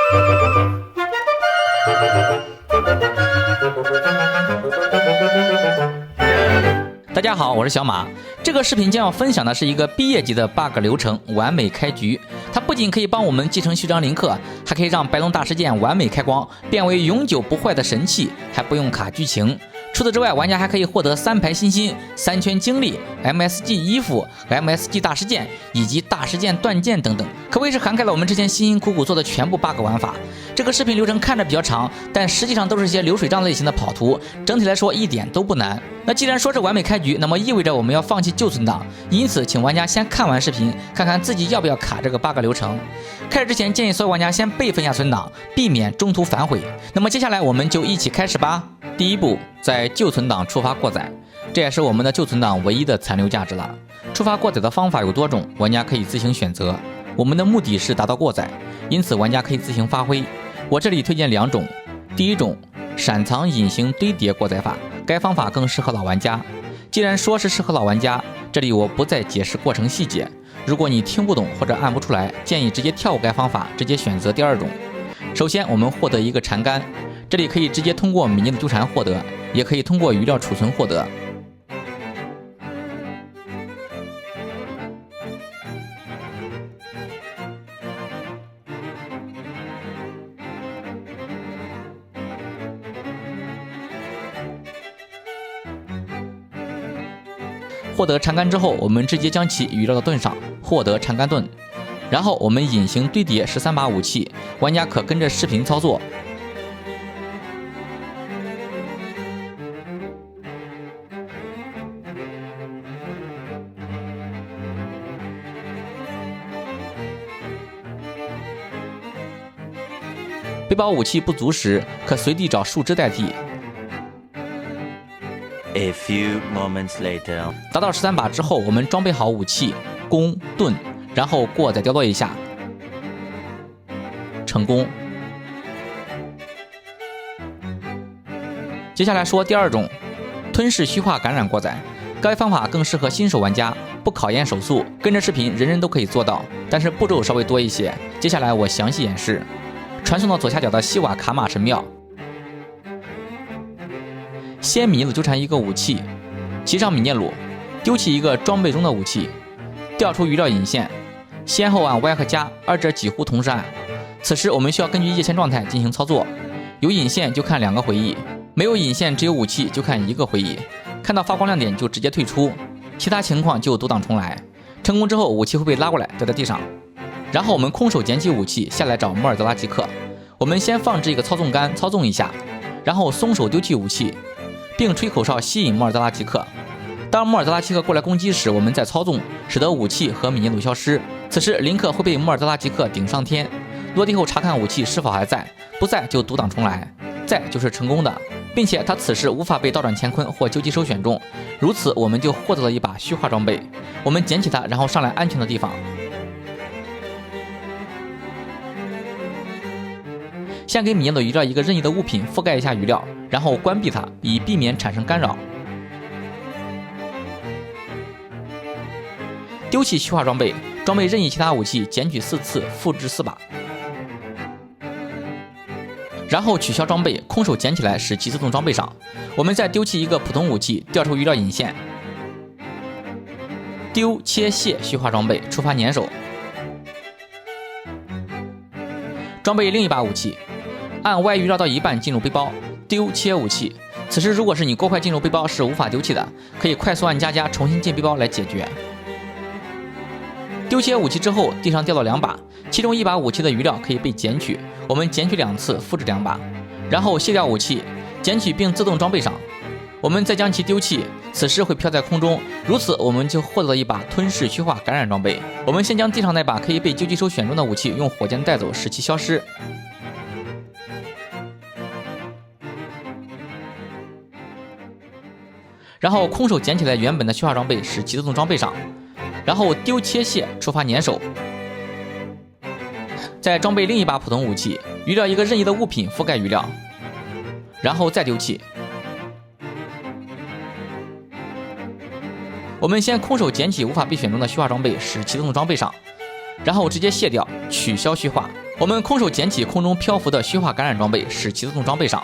大家好，我是小马。这个视频将要分享的是一个毕业级的 bug 流程——完美开局。它不仅可以帮我们继承序章零氪，还可以让白龙大事件完美开光，变为永久不坏的神器，还不用卡剧情。除此之外，玩家还可以获得3排星星、3圈经历、MSG 衣服、MSG 大事件以及大事件断剑等等，可谓是涵盖了我们之前辛辛苦苦做的全部 bug 玩法。这个视频流程看着比较长，但实际上都是一些流水账类型的跑图，整体来说一点都不难。那既然说是完美开局，那么意味着我们要放弃旧存档，因此请玩家先看完视频，看看自己要不要卡这个 bug 流程。开始之前，建议所有玩家先备份下存档，避免中途反悔。那么接下来我们就一起开始吧。第一步，在旧存档触发过载，这也是我们的旧存档唯一的残留价值了。触发过载的方法有多种，玩家可以自行选择。我们的目的是达到过载，因此玩家可以自行发挥。我这里推荐2种，第一种，闪藏隐形堆叠过载法，该方法更适合老玩家。既然说是适合老玩家，这里我不再解释过程细节。如果你听不懂或者按不出来，建议直接跳过该方法，直接选择第2种。首先，我们获得一个缠杆，这里可以直接通过米涅的纠缠获得，也可以通过余料储存获得。获得缠杆之后，我们直接将其余料到盾上，获得缠杆盾。然后我们隐形堆叠13把武器，玩家可跟着视频操作。背包武器不足时，可随地找树枝代替。A few moments later， 达到13把之后，我们装备好武器、弓、盾，然后过载掉落一下，成功。接下来说第2种，吞噬虚化感染过载。该方法更适合新手玩家，不考验手速，跟着视频人人都可以做到，但是步骤稍微多一些。接下来我详细演示。传送到左下角的西瓦卡玛神庙，先米涅鲁纠缠一个武器，骑上米涅鲁，丢弃一个装备中的武器，调出余料引线，先后按 Y 和加，2者几乎同时按。此时我们需要根据页签状态进行操作，有引线就看2个回忆，没有引线只有武器就看1个回忆，看到发光亮点就直接退出，其他情况就读档重来。成功之后武器会被拉过来掉在地上，然后我们空手捡起武器下来找莫尔德拉吉克。我们先放置一个操纵杆操纵一下，然后松手丢弃武器，并吹口哨吸引莫尔德拉吉克。当莫尔德拉吉克过来攻击时，我们再操纵，使得武器和米涅鲁消失。此时林克会被莫尔德拉吉克顶上天，落地后查看武器是否还在，不在就读档重来，在就是成功的，并且他此时无法被倒转乾坤或究极收选中。如此我们就获得了一把虚化装备。我们捡起它，然后上来安全的地方。先给米涅鲁余料一个任意的物品覆盖一下余料，然后关闭它，以避免产生干扰。丢弃虚化装备，装备任意其他武器，捡取4次，复制4把。然后取消装备，空手捡起来，使其自动装备上。我们再丢弃一个普通武器，调出余料引线，丢切卸虚化装备，触发粘手，装备另一把武器。按 Y 余料到一半进入背包，丢切武器。此时如果是你过快进入背包是无法丢弃的，可以快速按加加重新进背包来解决。丢切武器之后，地上掉到2把，其中1把武器的余料可以被捡取，我们捡取2次，复制2把，然后卸掉武器，捡取并自动装备上。我们再将其丢弃，此时会飘在空中，如此我们就获得了一把吞噬虚化感染装备。我们先将地上那把可以被究极收选中的武器用火箭带走，使其消失。然后空手捡起来原本的虚化装备，使其自动装备上，然后丢切卸，触发粘手，再装备另一把普通武器，余料一个任意的物品覆盖余料，然后再丢弃。我们先空手捡起无法被选中的虚化装备，使其自动装备上，然后直接卸掉，取消虚化，我们空手捡起空中漂浮的虚化感染装备，使其自动装备上。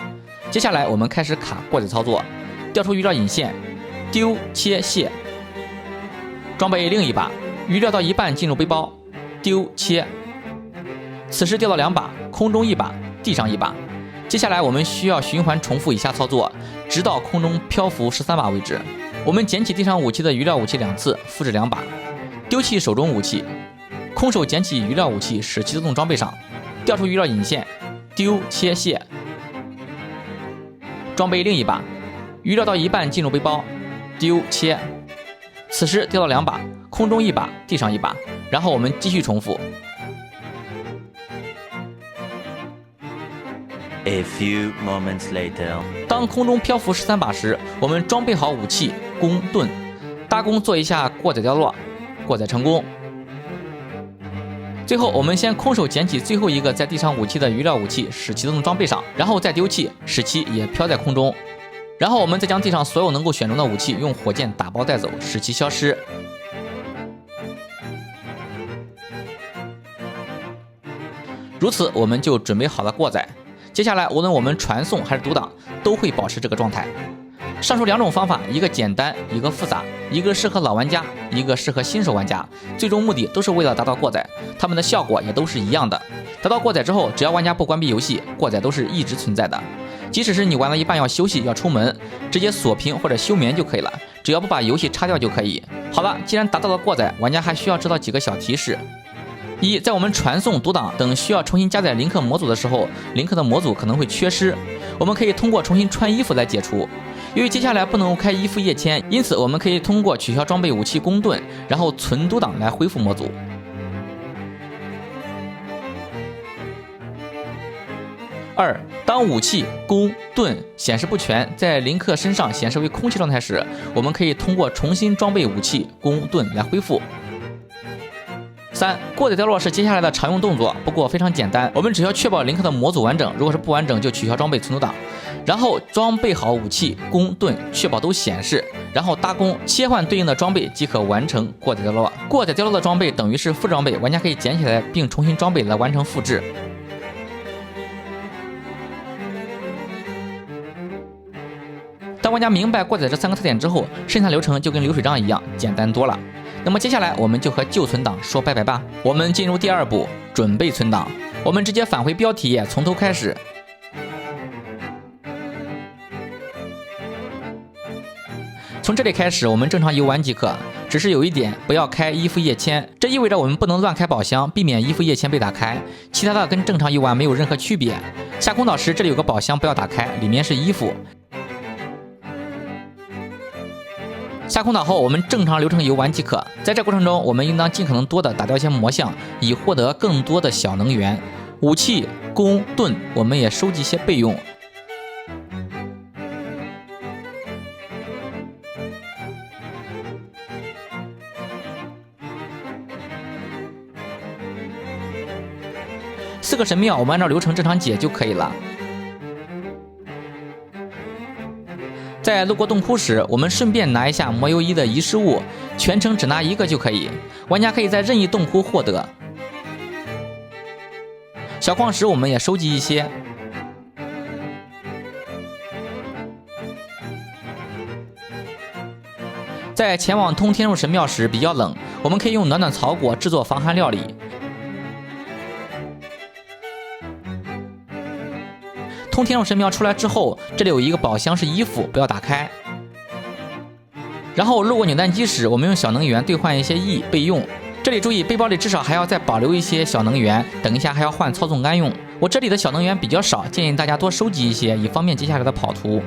接下来我们开始卡过载操作，调出鱼料引线，丢切卸，装备另一把，鱼料到一半进入背包，丢切。此时掉到2把，空中1把，地上1把。接下来我们需要循环重复以下操作，直到空中漂浮13把为止。我们捡起地上武器的鱼料武器2次，复制2把，丢弃手中武器，空手捡起鱼料武器，使其自动装备上，调出鱼料引线，丢切卸，装备另一把，鱼料到一半进入背包，丢切。此时掉到2把，空中1把，地上1把，然后我们继续重复。A few moments later. 当空中漂浮13把时，我们装备好武器，弓盾，搭弓做一下过载掉落，过载成功。最后我们先空手捡起最后一个在地上武器的鱼料武器，使其自动装备上，然后再丢弃，使其也飘在空中。然后我们再将地上所有能够选中的武器用火箭打包带走，使其消失。如此我们就准备好了过载。接下来无论我们传送还是读档，都会保持这个状态。上述2种方法，一个简单，一个复杂，一个适合老玩家，一个适合新手玩家，最终目的都是为了达到过载，它们的效果也都是一样的。达到过载之后，只要玩家不关闭游戏，过载都是一直存在的。即使是你玩了一半要休息要出门，直接锁屏或者休眠就可以了，只要不把游戏插掉就可以。好了，既然达到了过载，玩家还需要知道几个小提示。一，在我们传送、读档等需要重新加载林克模组的时候，林克的模组可能会缺失，我们可以通过重新穿衣服来解除。由于接下来不能开衣服页签，因此我们可以通过取消装备武器弓盾，然后存读档来恢复模组。2，当武器、弓、盾显示不全，在林克身上显示为空气状态时，我们可以通过重新装备武器、弓、盾来恢复。3，过载掉落是接下来的常用动作，不过非常简单，我们只要确保林克的模组完整，如果是不完整就取消装备存读档，然后装备好武器、弓、盾，确保都显示，然后搭弓切换对应的装备即可完成过载掉落。过载掉落的装备等于是副装备，玩家可以捡起来并重新装备来完成复制。当玩家明白过载这3个特点之后，剩下流程就跟流水账一样，简单多了。那么接下来我们就和旧存档说拜拜吧。我们进入第2步，准备存档。我们直接返回标题页，从头开始。从这里开始，我们正常游玩即可。只是有一点，不要开衣服页签，这意味着我们不能乱开宝箱，避免衣服页签被打开。其他的跟正常游玩没有任何区别。下空岛时，这里有个宝箱，不要打开，里面是衣服。下空岛后，我们正常流程游玩即可。在这过程中，我们应当尽可能多的打掉一些魔像，以获得更多的小能源。武器、弓、盾，我们也收集一些备用。4个神庙，我们按照流程正常解就可以了。在路过洞窟时，我们顺便拿一下魔游1的遗失物，全程只拿1个就可以。玩家可以在任意洞窟获得。小矿石我们也收集一些。在前往通天路神庙时比较冷，我们可以用暖暖草果制作防寒料理。通天路神庙出来之后，这里有一个宝箱是衣服，不要打开。然后路过扭蛋机时，我们用小能源兑换一些 E 备用。这里注意，背包里至少还要再保留一些小能源，等一下还要换操纵杆用。我这里的小能源比较少，建议大家多收集一些，以方便接下来的跑图。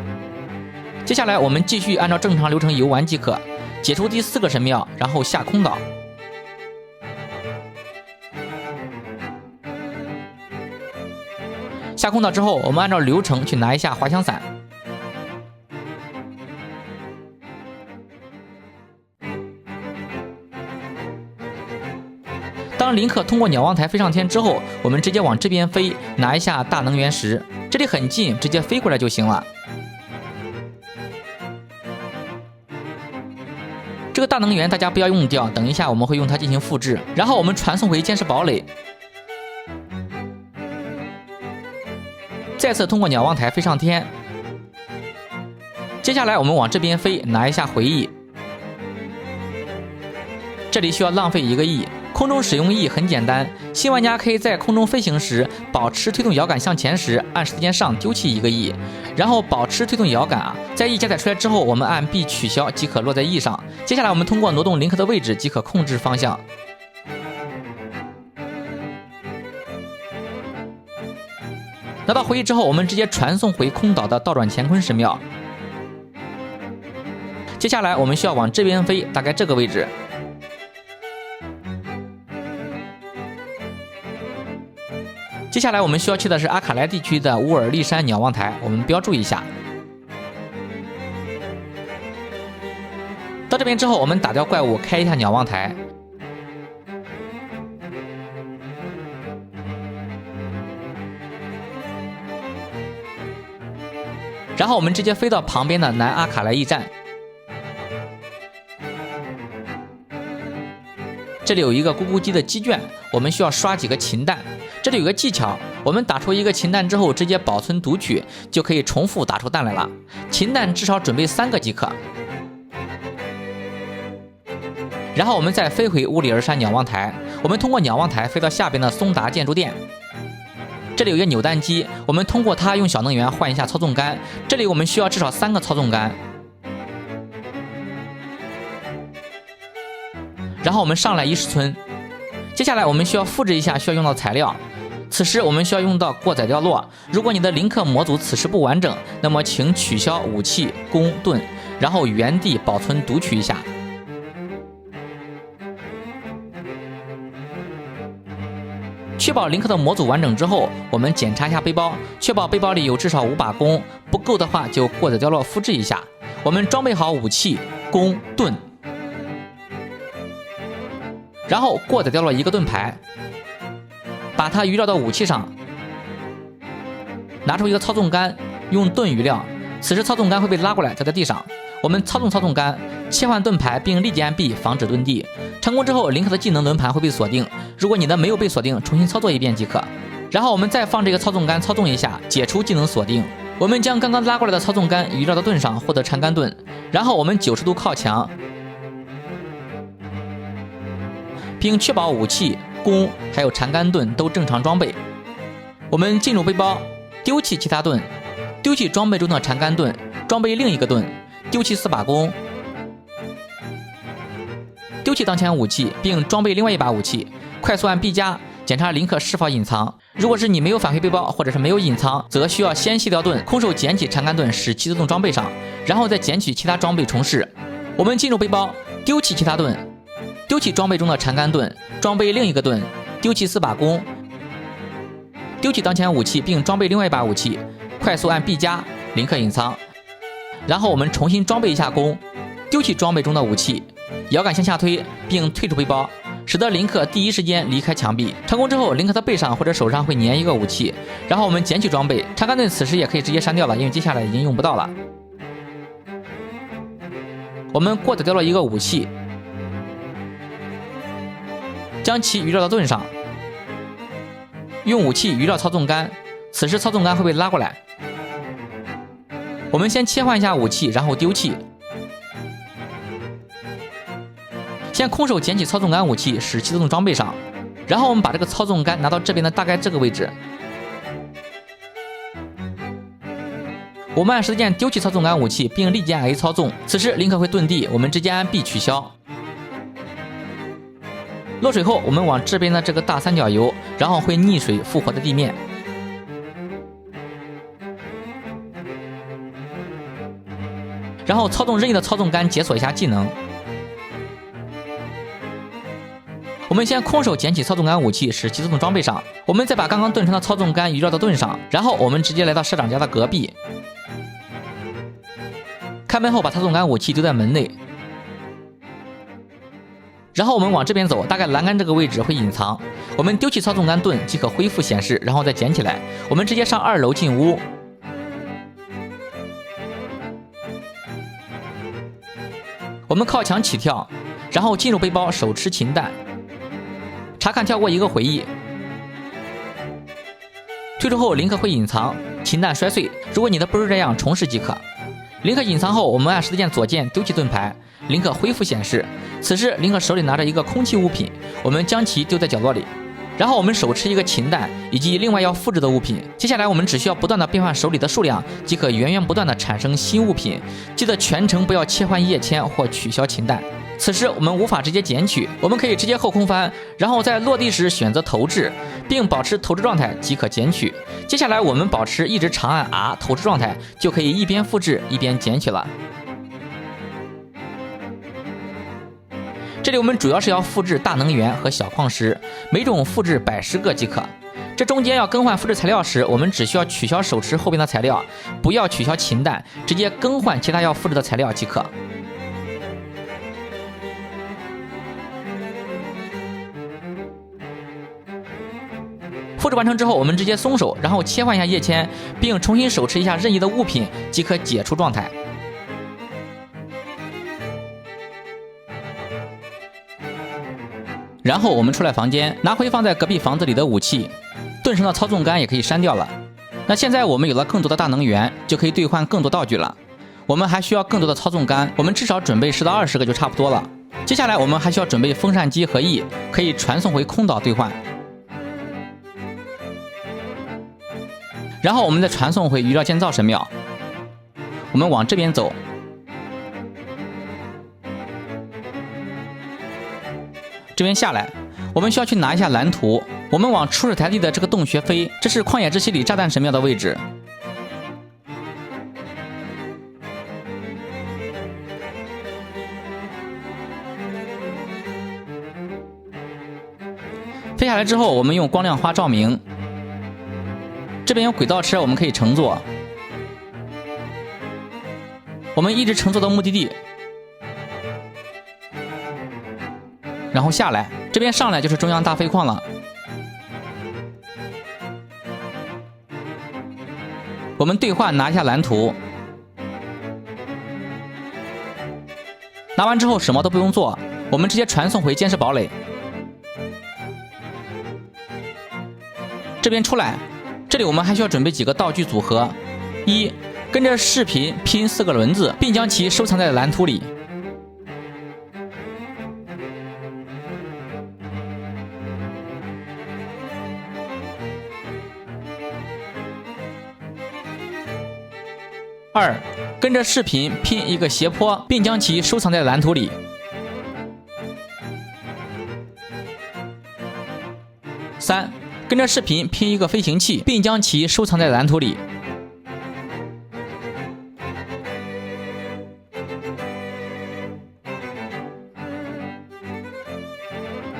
接下来我们继续按照正常流程游玩即可，解除第4个神庙，然后下空岛。下空岛之后，我们按照流程去拿一下滑翔伞。当林克通过鸟望台飞上天之后，我们直接往这边飞，拿一下大能源石。这里很近，直接飞过来就行了。这个大能源大家不要用掉，等一下我们会用它进行复制。然后我们传送回监视堡垒。再次通过鸟望台飞上天。接下来我们往这边飞，拿一下回忆。这里需要浪费1个亿。空中使用 E 很简单，新玩家可以在空中飞行时保持推动摇杆向前时，按时间上丢弃1个 E， 然后保持推动摇杆在 E 加载出来之后，我们按 B 取消即可落在 E 上。接下来我们通过挪动林克的位置即可控制方向。拿到回忆之后，我们直接传送回空岛的倒转乾坤10秒。接下来我们需要往这边飞，大概这个位置。接下来我们需要去的是阿卡莱地区的乌尔利山鸟望台，我们标注一下。到这边之后，我们打掉怪物，开一下鸟望台。然后我们直接飞到旁边的南阿卡莱驿站。这里有一个咕咕鸡的鸡圈，我们需要刷几个禽蛋。这里有个技巧，我们打出一个禽蛋之后，直接保存读取，就可以重复打出蛋来了。禽蛋至少准备3个即可。然后我们再飞回乌里尔山鸟望台，我们通过鸟望台飞到下边的松达建筑店。这里有一个扭蛋机，我们通过它用小能源换一下操纵杆。这里我们需要至少3个操纵杆。然后我们上来伊势村，接下来我们需要复制一下需要用到材料。此时我们需要用到过载掉落。如果你的林克模组此时不完整，那么请取消武器、弓、盾，然后原地保存读取一下。确保林克的模组完整之后，我们检查一下背包，确保背包里有至少5把弓，不够的话就过载掉落复制一下。我们装备好武器、弓、盾，然后过载掉落1个盾牌，把它余料到武器上，拿出一个操纵杆，用盾余料。此时操纵杆会被拉过来掉在地上，我们操纵杆，切换盾牌，并立即按 B 防止遁地。成功之后，林克的技能轮盘会被锁定。如果你的没有被锁定，重新操作一遍即可。然后我们再放这个操纵杆操纵一下，解除技能锁定。我们将刚刚拉过来的操纵杆余料到盾上，获得缠杆盾。然后我们90度靠墙，并确保武器、弓还有缠杆盾都正常装备。我们进入背包，丢弃其他盾，丢弃装备中的缠杆盾，装备另一个盾，丢弃4把弓，丢弃当前武器，并装备另外1把武器。快速按 B 加检查林克是否隐藏。如果是你没有返回背包，或者是没有隐藏，则需要先卸掉盾，空手捡起缠杆盾，使其自动装备上，然后再捡取其他装备重试。我们进入背包，丢弃其他盾，丢弃装备中的缠杆盾，装备另一个盾，丢弃4把弓，丢弃当前武器，并装备另外1把武器。快速按 B 加，林克隐藏。然后我们重新装备一下弓，丢弃装备中的武器，摇杆向下推，并退出背包，使得林克第一时间离开墙壁。成功之后，林克的背上或者手上会粘一个武器，然后我们捡取装备。缠杆盾此时也可以直接删掉了，因为接下来已经用不到了。我们过载掉了一个武器，将其余料到盾上，用武器余料操纵杆，此时操纵杆会被拉过来。我们先切换一下武器，然后丢弃。先空手捡起操纵杆武器，使其自动装备上，然后我们把这个操纵杆拿到这边的大概这个位置。我们按时间丢弃操纵杆武器，并立即按 A 操纵。此时林克会遁地，我们直接按 B 取消。落水后，我们往这边的这个大三角游，然后会溺水复活在地面。然后操纵任意的操纵杆解锁一下技能。我们先空手捡起操纵杆武器，使其自动装备上。我们再把刚刚盾成的操纵杆移绕到盾上，然后我们直接来到社长家的隔壁。开门后把操纵杆武器丢在门内，然后我们往这边走，大概栏杆这个位置会隐藏。我们丢弃操纵杆盾即可恢复显示，然后再捡起来。我们直接上2楼进屋。我们靠墙起跳，然后进入背包，手持禽蛋，查看跳过一个回忆。退出后林克会隐藏，秦弹摔碎。如果你的不是这样，重试即可。林克隐藏后，我们按十字键左键丢弃盾牌，林克恢复显示。此时林克手里拿着一个空气物品，我们将其丢在角落里。然后我们手持一个秦弹以及另外要复制的物品。接下来我们只需要不断的变换手里的数量，即可源源不断的产生新物品。记得全程不要切换页签或取消秦弹。此时我们无法直接捡取，我们可以直接后空翻，然后在落地时选择投掷，并保持投掷状态即可捡取。接下来我们保持一直长按 R 投掷状态，就可以一边复制一边捡取了。这里我们主要是要复制大能源和小矿石，每种复制110个即可。这中间要更换复制材料时，我们只需要取消手持后边的材料，不要取消秦弹，直接更换其他要复制的材料即可。复制完成之后，我们直接松手，然后切换一下页签，并重新手持一下任意的物品，即可解除状态。然后我们出来房间，拿回放在隔壁房子里的武器，盾上的操纵杆也可以删掉了。那现在我们有了更多的大能源，就可以兑换更多道具了。我们还需要更多的操纵杆，我们至少准备10到20个就差不多了。接下来我们还需要准备风扇机和 E， 可以传送回空岛兑换。然后我们再传送回余料建造神庙，我们往这边走。这边下来，我们需要去拿一下蓝图。我们往出水台地的这个洞穴飞，这是旷野之息里炸弹神庙的位置。飞下来之后，我们用光亮花照明。这边有轨道车，我们可以乘坐。我们一直乘坐到目的地。然后下来，这边上来就是中央大废矿了。我们兑换拿一下蓝图，拿完之后什么都不用做，我们直接传送回监视堡垒。这边出来，这里我们还需要准备几个道具组合：一，跟着视频拼4个轮子，并将其收藏在蓝图里。2，跟着视频拼一个斜坡，并将其收藏在蓝图里。3，跟着视频拼一个飞行器，并将其收藏在蓝图里。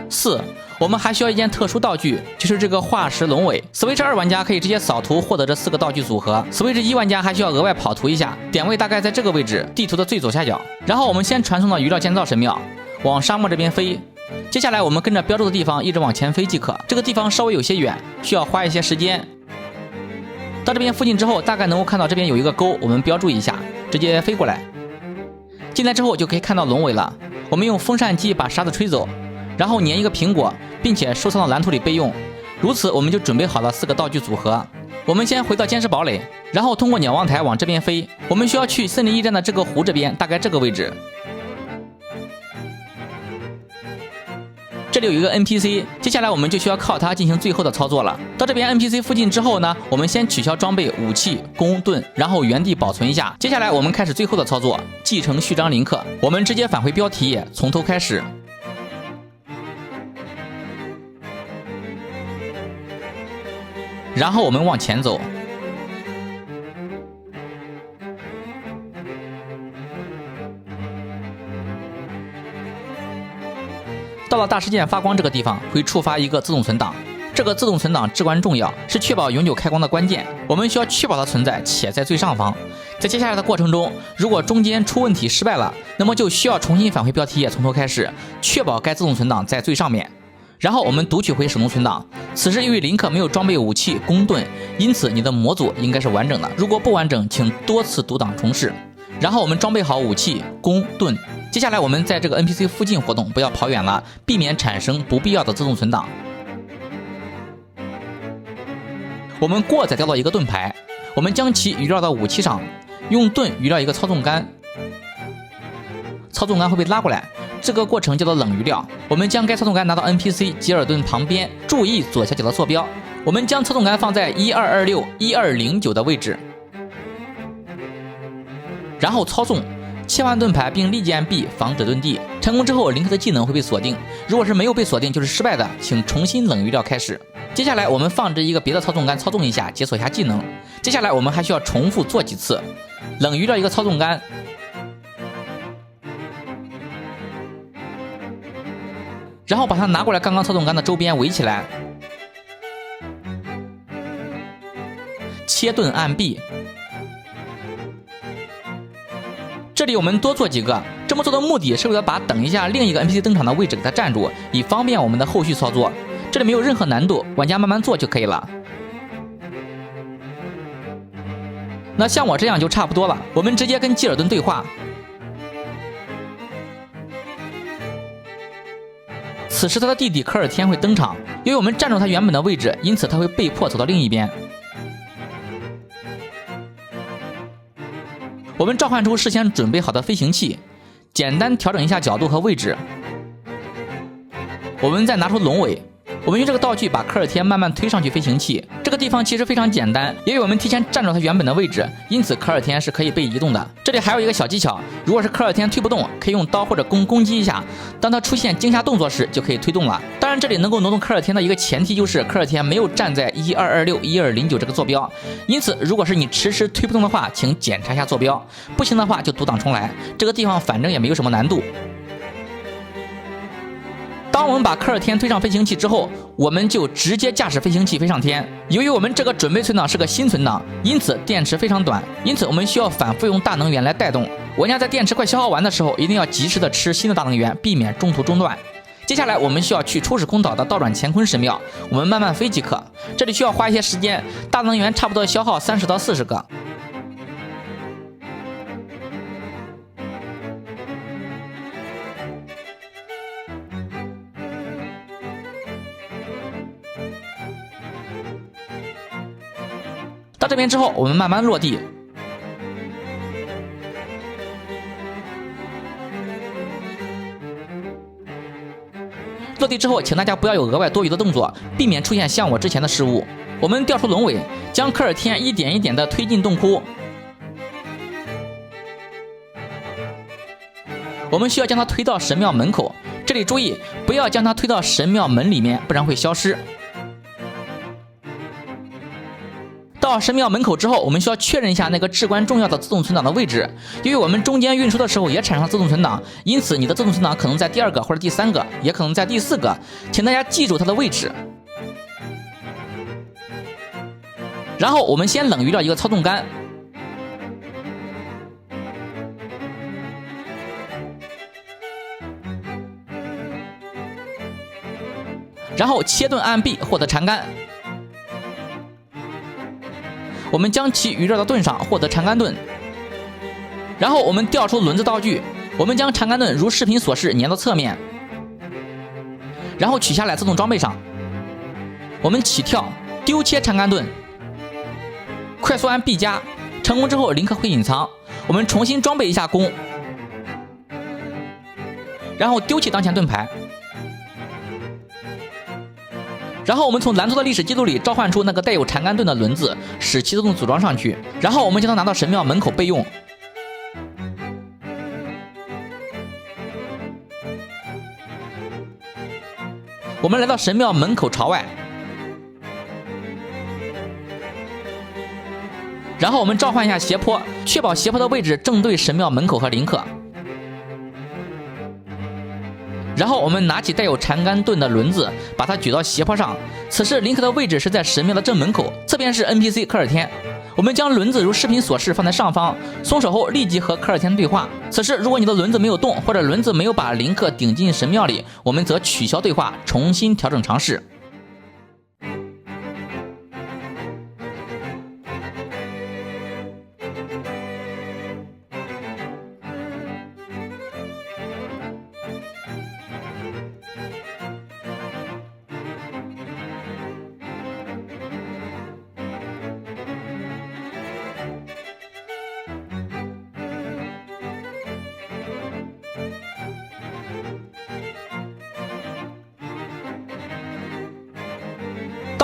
4，我们还需要一件特殊道具，就是这个化石龙尾。Switch 2玩家可以直接扫图获得这4个道具组合。Switch 1玩家还需要额外跑图一下，点位大概在这个位置，地图的最左下角。然后我们先传送到余料建造神庙，往沙漠这边飞。接下来我们跟着标注的地方一直往前飞即可。这个地方稍微有些远，需要花一些时间。到这边附近之后，大概能够看到这边有一个沟，我们标注一下，直接飞过来。进来之后就可以看到龙尾了。我们用风扇机把沙子吹走，然后粘一个苹果，并且收藏到蓝图里备用。如此我们就准备好了4个道具组合。我们先回到监视堡垒，然后通过瞭望台往这边飞。我们需要去森林驿站的这个湖这边，大概这个位置。这里有一个 NPC， 接下来我们就需要靠它进行最后的操作了。到这边 NPC 附近之后呢，我们先取消装备、武器、弓、盾，然后原地保存一下。接下来我们开始最后的操作，继承序章林克。我们直接返回标题页，从头开始。然后我们往前走，到了大事件发光这个地方，会触发一个自动存档。这个自动存档至关重要，是确保永久开光的关键。我们需要确保它存在，且在最上方。在接下来的过程中，如果中间出问题失败了，那么就需要重新返回标题页，从头开始，确保该自动存档在最上面。然后我们读取回手动存档。此时由于林克没有装备武器、弓、盾，因此你的模组应该是完整的。如果不完整，请多次读档重试。然后我们装备好武器、弓、盾。接下来我们在这个 NPC 附近活动，不要跑远了，避免产生不必要的自动存档。我们过载掉了一个盾牌，我们将其移绕到武器上，用盾移绕一个操纵杆，操纵杆会被拉过来，这个过程叫做冷余料。我们将该操纵杆拿到 NPC 吉尔顿旁边，注意左下角的坐标，我们将操纵杆放在1226、1209的位置，然后操纵。切换盾牌并立即按 B 防止遁地，成功之后林克的技能会被锁定，如果是没有被锁定就是失败的，请重新冷余料开始。接下来我们放置一个别的操纵杆操纵一下，解锁一下技能。接下来我们还需要重复做几次，冷余料一个操纵杆，然后把它拿过来刚刚操纵杆的周边围起来，切盾按 B。这里我们多做几个，这么做的目的是为了把等一下另一个 NPC 登场的位置给它占住，以方便我们的后续操作。这里没有任何难度，玩家慢慢做就可以了。那像我这样就差不多了，我们直接跟基尔顿对话。此时他的弟弟科尔天会登场，由于我们占住他原本的位置，因此他会被迫走到另一边。我们召唤出事先准备好的飞行器，简单调整一下角度和位置。我们再拿出龙尾，我们用这个道具把科尔天慢慢推上去飞行器。这个地方其实非常简单，因为我们提前占住它原本的位置，因此科尔天是可以被移动的。这里还有一个小技巧，如果是科尔天推不动，可以用刀或者攻击一下，当他出现惊吓动作时就可以推动了。当然这里能够挪动科尔天的一个前提就是科尔天没有站在1226、1209这个坐标，因此如果是你迟迟推不动的话，请检查一下坐标，不行的话就读档重来。这个地方反正也没有什么难度。当我们把科尔天推上飞行器之后，我们就直接驾驶飞行器飞上天。由于我们这个准备存档是个新存档，因此电池非常短，因此我们需要反复用大能源来带动。玩家在电池快消耗完的时候，一定要及时的吃新的大能源，避免中途中断。接下来我们需要去初始空岛的倒转乾坤神庙，我们慢慢飞即可。这里需要花一些时间，大能源差不多消耗30到40个。到这边之后，我们慢慢落地。落地之后，请大家不要有额外多余的动作，避免出现像我之前的失误。我们调出龙尾，将科尔天一点一点的推进洞窟。我们需要将它推到神庙门口，这里注意不要将它推到神庙门里面，不然会消失。到神庙门口之后，我们需要确认一下那个至关重要的自动存档的位置，因为我们中间运输的时候也产生了自动存档，因此你的自动存档可能在第2个或者第3个，也可能在第4个，请大家记住它的位置。然后我们先冷余料一个操纵杆，然后切盾按 B 获得缠杆。我们将其余绕到盾上，获得缠杆盾。然后我们调出轮子道具，我们将缠杆盾如视频所示粘到侧面，然后取下来自动装备上。我们起跳，丢切缠杆盾，快速按 B 加，成功之后林克会隐藏。我们重新装备一下弓，然后丢弃当前盾牌。然后我们从蓝图的历史记录里召唤出那个带有缠杆盾的轮子，使其自动组装上去。然后我们将它拿到神庙门口备用。我们来到神庙门口朝外，然后我们召唤一下斜坡，确保斜坡的位置正对神庙门口和林克。然后我们拿起带有缠杆盾的轮子，把它举到斜坡上。此时林克的位置是在神庙的正门口，侧边是 NPC 科尔天。我们将轮子如视频所示放在上方，松手后立即和科尔天对话。此时如果你的轮子没有动，或者轮子没有把林克顶进神庙里，我们则取消对话，重新调整尝试。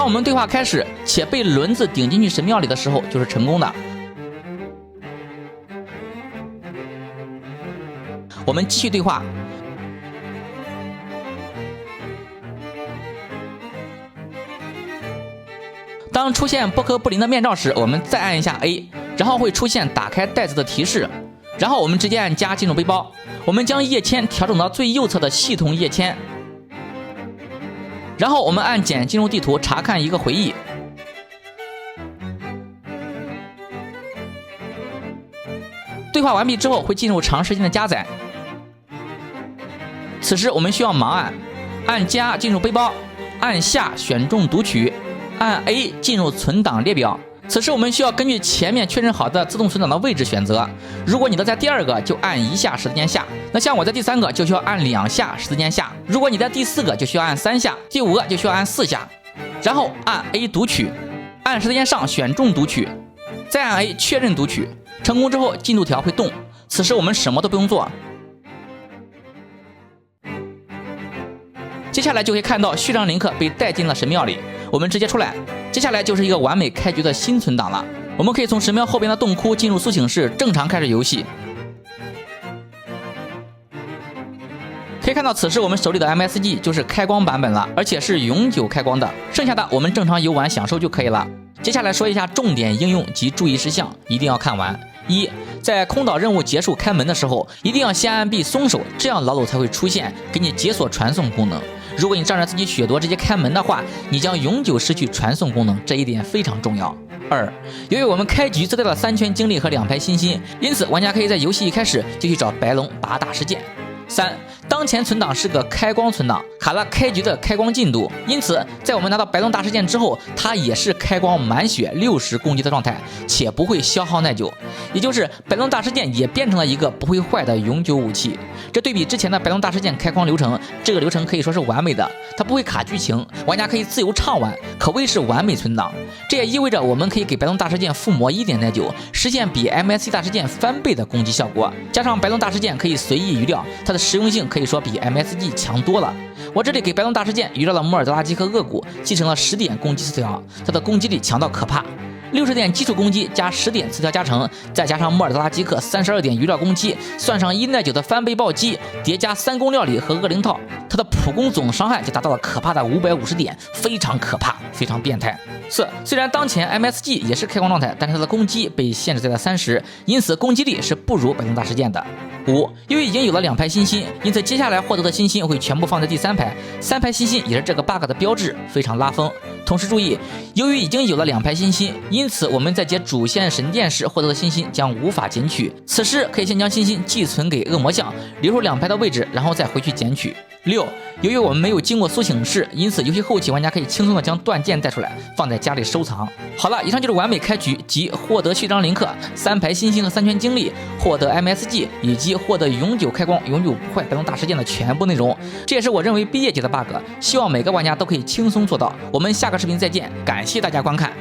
当我们对话开始且被轮子顶进去神庙里的时候，就是成功的。我们继续对话。当出现波克布林的面罩时，我们再按一下 A， 然后会出现打开袋子的提示，然后我们直接按加进入背包。我们将页签调整到最右侧的系统页签，然后我们按减进入地图查看一个回忆。对话完毕之后会进入长时间的加载，此时我们需要盲按加进入背包，按下选中读取，按 A 进入存档列表。此时我们需要根据前面确认好的自动存档的位置选择，如果你的在第2个就按1下十字键下，那像我在第3个就需要按2下十字键下，如果你在第4个就需要按3下，第5个就需要按4下，然后按 A 读取，按十字键上选中读取，再按 A 确认读取，成功之后进度条会动，此时我们什么都不用做。接下来就可以看到序章林克被带进了神庙里，我们直接出来，接下来就是一个完美开局的新存档了。我们可以从神庙后边的洞窟进入苏醒室，正常开始游戏。可以看到此时我们手里的 MSG 就是开光版本了，而且是永久开光的，剩下的我们正常游玩享受就可以了。接下来说一下重点应用及注意事项，一定要看完。1，在空岛任务结束开门的时候，一定要先按 B 松手，这样老鲁才会出现给你解锁传送功能。如果你仗着自己血多直接开门的话，你将永久失去传送功能，这一点非常重要。2，由于我们开局自带了3圈精力和2排星星，因此玩家可以在游戏一开始就去找白龙拔大事件。3，当前存档是个开光存档，卡了开局的开光进度，因此在我们拿到白龙大事件之后，它也是开光满血60攻击的状态，且不会消耗耐久，也就是白龙大事件也变成了一个不会坏的永久武器。这对比之前的白龙大事件开光流程，这个流程可以说是完美的，它不会卡剧情，玩家可以自由畅玩，可谓是完美存档。这也意味着我们可以给白龙大事件附魔1点耐久，实现比 MSC 大事件翻倍的攻击效果，加上白龙大事件可以随意余掉，它的实用性可以说比 MSG 强多了。我这里给白龙大事件余掉了摩尔德拉基和恶骨，继承了10点攻击词条，它的攻击力强到可怕。60点基础攻击加10点词条加成，再加上莫尔德拉基克32点余料攻击，算上1耐久的翻倍暴击，叠加3攻料理和恶灵套，它的普攻总伤害就达到了可怕的550点，非常可怕，非常变态。4，虽然当前 MSG 也是开光状态，但是它的攻击被限制在了30，因此攻击力是不如白龙大事件的。5，由于已经有了2排星星，因此接下来获得的星星会全部放在第3排，3排星星也是这个 bug 的标志，非常拉风。同时注意，由于已经有了2排星星，因此我们在解主线神殿时获得的星星将无法捡取，此时可以先将星星寄存给恶魔像，留出2排的位置，然后再回去捡取。6，由于我们没有经过苏醒室，因此游戏后期玩家可以轻松的将断剑带出来，放在家里收藏。好了，以上就是完美开局及获得序章林克、3排星星和3圈精力，获得 MSG 以及获得永久开光、永久不坏白龙大事件的全部内容。这也是我认为毕业级的 bug， 希望每个玩家都可以轻松做到。我们下个视频再见，感谢大家观看。